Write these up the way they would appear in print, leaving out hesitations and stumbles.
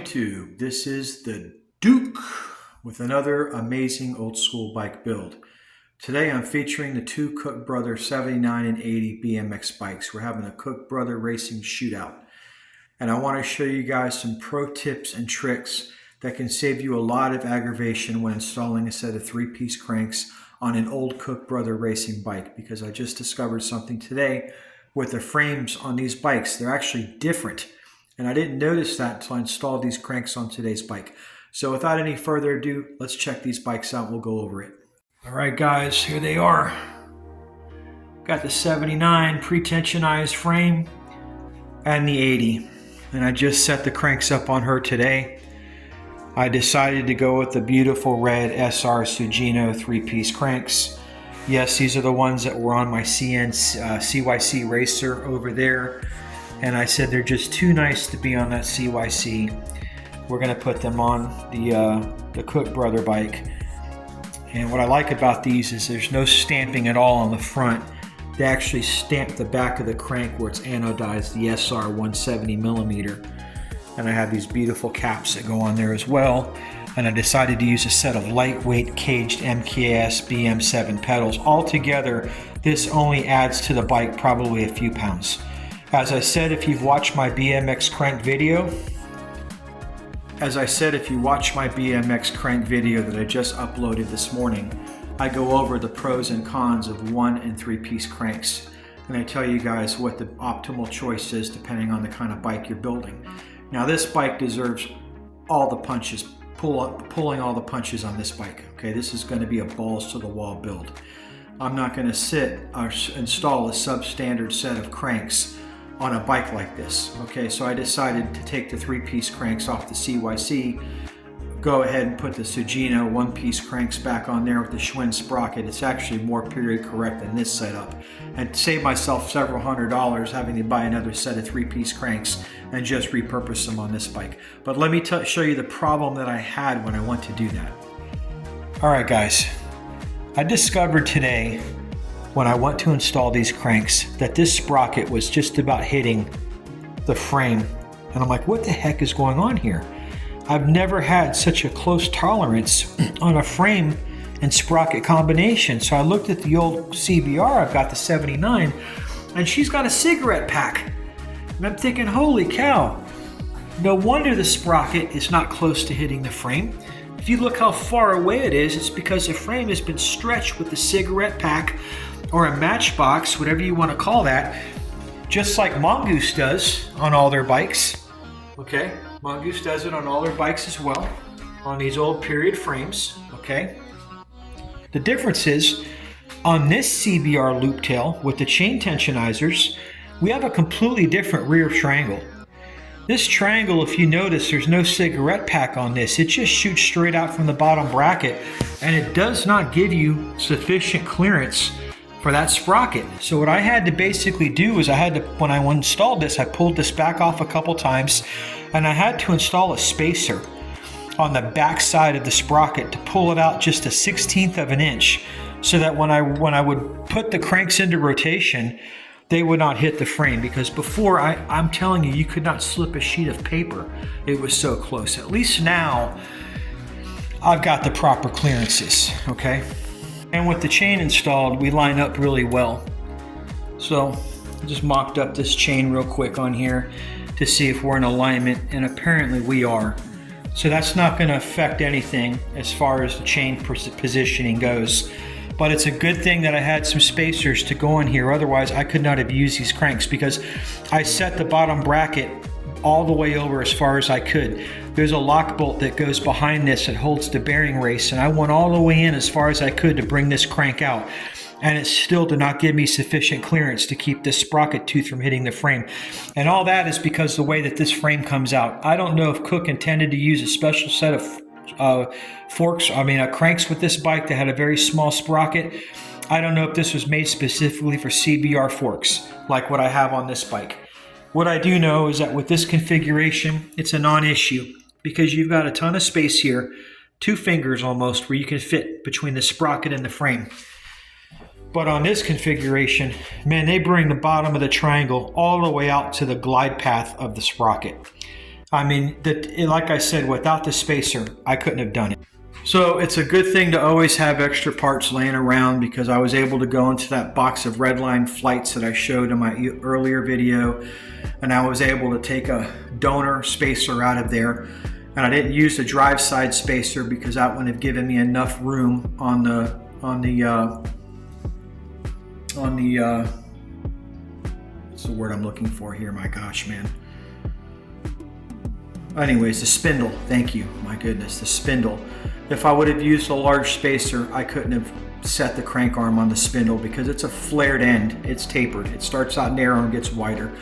YouTube? This is the Duke with another amazing old school bike build. Today I'm featuring the two Cook Brother 79 and 80 BMX bikes. We're having a Cook Brother Racing Shootout. And I want to show you guys some pro tips and tricks that can save you a lot of aggravation when installing a set of three-piece cranks on an old Cook Brother Racing bike, because I just discovered something today with the frames on these bikes. They're actually different. And I didn't notice that until I installed these cranks on today's bike. So without any further ado, let's check these bikes out. We'll go over it. All right, guys, here they are. Got the 79 pre-tensionized frame and the 80. And I just set the cranks up on her today. I decided to go with the beautiful red SR Sugino three-piece cranks. Yes, these are the ones that were on my CYC Racer over there. And I said they're just too nice to be on that CYC. We're gonna put them on the Cook Brother bike. And what I like about these is there's no stamping at all on the front. They actually stamp the back of the crank where it's anodized, the SR 170 millimeter. And I have these beautiful caps that go on there as well. And I decided to use a set of lightweight caged MKS BM7 pedals. Altogether, this only adds to the bike probably a few pounds. As I said, if you've watched my BMX crank video, that I just uploaded this morning, I go over the pros and cons of one and three-piece cranks. And I tell you guys what the optimal choice is depending on the kind of bike you're building. Now this bike deserves all the punches, pulling all the punches on this bike. Okay, this is going to be a balls to the wall build. I'm not going to sit or install a substandard set of cranks on a bike like this. Okay, so I decided to take the three-piece cranks off the CYC, go ahead and put the Sugino one-piece cranks back on there with the Schwinn sprocket. It's actually more period correct than this setup, and save myself several $100s having to buy another set of three-piece cranks and just repurpose them on this bike. But let me show you the problem that I had when I went to do that. All right, guys, I discovered today when I went to install these cranks that this sprocket was just about hitting the frame. And I'm like, what the heck is going on here? I've never had such a close tolerance on a frame and sprocket combination. So I looked at the old CBR, I've got the 79, and she's got a cigarette pack. And I'm thinking, holy cow, no wonder the sprocket is not close to hitting the frame. If you look how far away it is, it's because the frame has been stretched with the cigarette pack or a matchbox, whatever you want to call that, just like Mongoose does on all their bikes. Okay, Mongoose does it on all their bikes as well, on these old period frames. Okay, the difference is on this CBR loop tail with the chain tensionizers, we have a completely different rear triangle. This triangle, if you notice, there's no cigarette pack on this. It just shoots straight out from the bottom bracket, and it does not give you sufficient clearance for that sprocket. So what I had to basically do is when I installed this, I pulled this back off a couple times, and I had to install a spacer on the back side of the sprocket to pull it out just 1/16 of an inch, so that when I would put the cranks into rotation, they would not hit the frame. Because before, I'm telling you, you could not slip a sheet of paper. It was so close. At least now, I've got the proper clearances, okay? And with the chain installed, we line up really well. So I just mocked up this chain real quick on here to see if we're in alignment, and apparently we are. So that's not going to affect anything as far as the chain positioning goes. But it's a good thing that I had some spacers to go in here. Otherwise, I could not have used these cranks, because I set the bottom bracket all the way over as far as I could. There's a lock bolt that goes behind this that holds the bearing race, and I went all the way in as far as I could to bring this crank out, and it still did not give me sufficient clearance to keep this sprocket tooth from hitting the frame. And all that is because the way that this frame comes out. I don't know if Cook intended to use a special set of cranks with this bike that had a very small sprocket. I don't know if this was made specifically for CBR forks like what I have on this bike. What I do know is that with this configuration, it's a non-issue, because you've got a ton of space here, 2 fingers almost, where you can fit between the sprocket and the frame. But on this configuration, man, they bring the bottom of the triangle all the way out to the glide path of the sprocket. I mean, like I said, without the spacer, I couldn't have done it. So it's a good thing to always have extra parts laying around, because I was able to go into that box of Redline flights that I showed in my earlier video, and I was able to take a donor spacer out of there. And I didn't use the drive side spacer because that wouldn't have given me enough room on the what's the word I'm looking for here? My gosh, man. Anyways, the spindle, thank you, my goodness, the spindle. If I would have used a large spacer, I couldn't have set the crank arm on the spindle because it's a flared end, it's tapered. It starts out narrow and gets wider.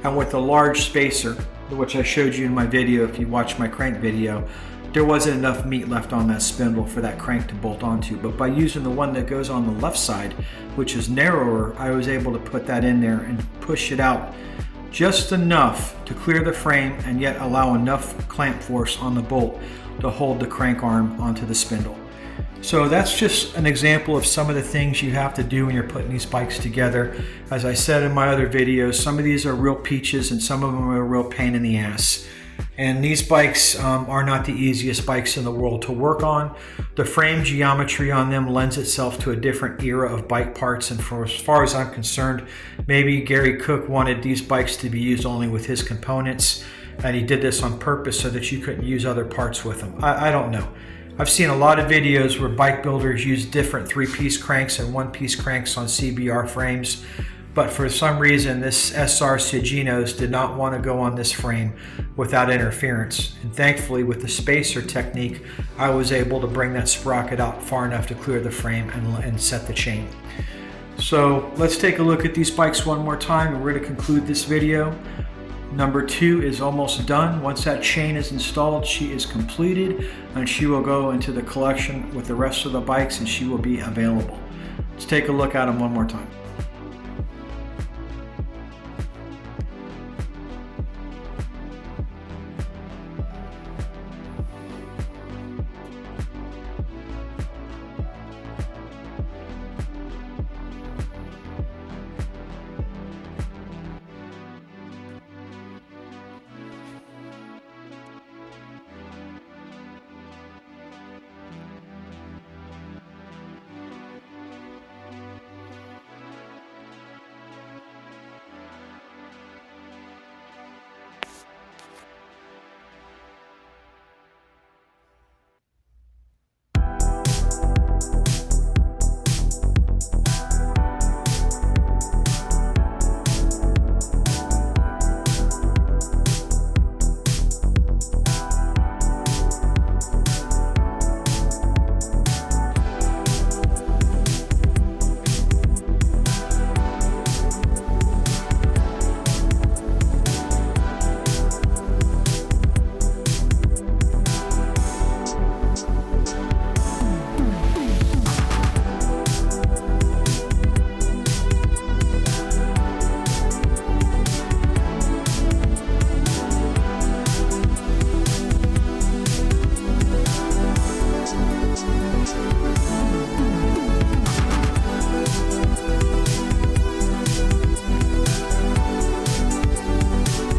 And with the large spacer, which I showed you in my video, if you watch my crank video, there wasn't enough meat left on that spindle for that crank to bolt onto. But by using the one that goes on the left side, which is narrower, I was able to put that in there and push it out just enough to clear the frame and yet allow enough clamp force on the bolt to hold the crank arm onto the spindle. So that's just an example of some of the things you have to do when you're putting these bikes together. As I said in my other videos, some of these are real peaches and some of them are a real pain in the ass. And these bikes are not the easiest bikes in the world to work on. The frame geometry on them lends itself to a different era of bike parts, and for as far as I'm concerned, maybe Gary Cook wanted these bikes to be used only with his components, and he did this on purpose so that you couldn't use other parts with them. I don't know. I've seen a lot of videos where bike builders use different 3-piece cranks and 1-piece cranks on CBR frames, but for some reason this SR Seginos did not want to go on this frame without interference. And thankfully, with the spacer technique, I was able to bring that sprocket out far enough to clear the frame and set the chain. So let's take a look at these bikes one more time, and we're going to conclude this video. Number 2 is almost done. Once that chain is installed, she is completed, and she will go into the collection with the rest of the bikes, and she will be available. Let's take a look at them one more time.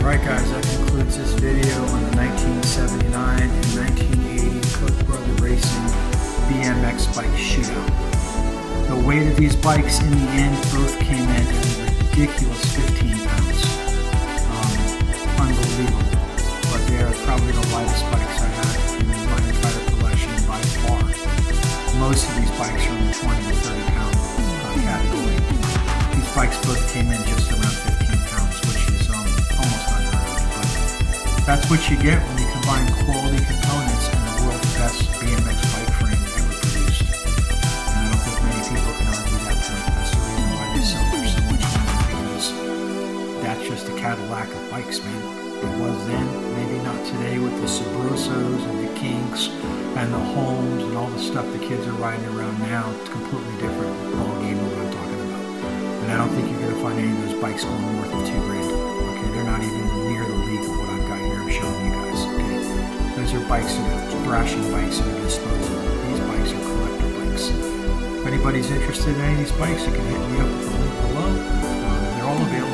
Alright guys, that concludes this video on the 1979 and 1980 Cook Brother Racing BMX bike shootout. The weight of these bikes in the end both came in at a ridiculous 15 pounds. Unbelievable. But they are probably the lightest bikes I have in my entire collection by far. Most of these bikes are in the 20 to 30 pound category. These bikes both came in just around 15 pounds, which is almost unheard of. But that's what you get when you combine quality components and the world's best BMX bike frame ever produced. And I don't think many people can argue that point. That's the reason why they sell for so much money, because that's just a Cadillac of bikes, man. It was then, maybe not today with the Sabrosos and the Kinks and the Holmes and all the stuff the kids are riding around now. It's a completely different ball game than what I'm talking about. And I don't think you're going to find any of those bikes going north of $2 grand. Okay, they're not even near the league of what I've got here I'm showing you guys. Okay, those are bikes that are thrashing bikes that are disposable. These bikes are collector bikes. If anybody's interested in any of these bikes, you can hit me up with the link below. They're all available.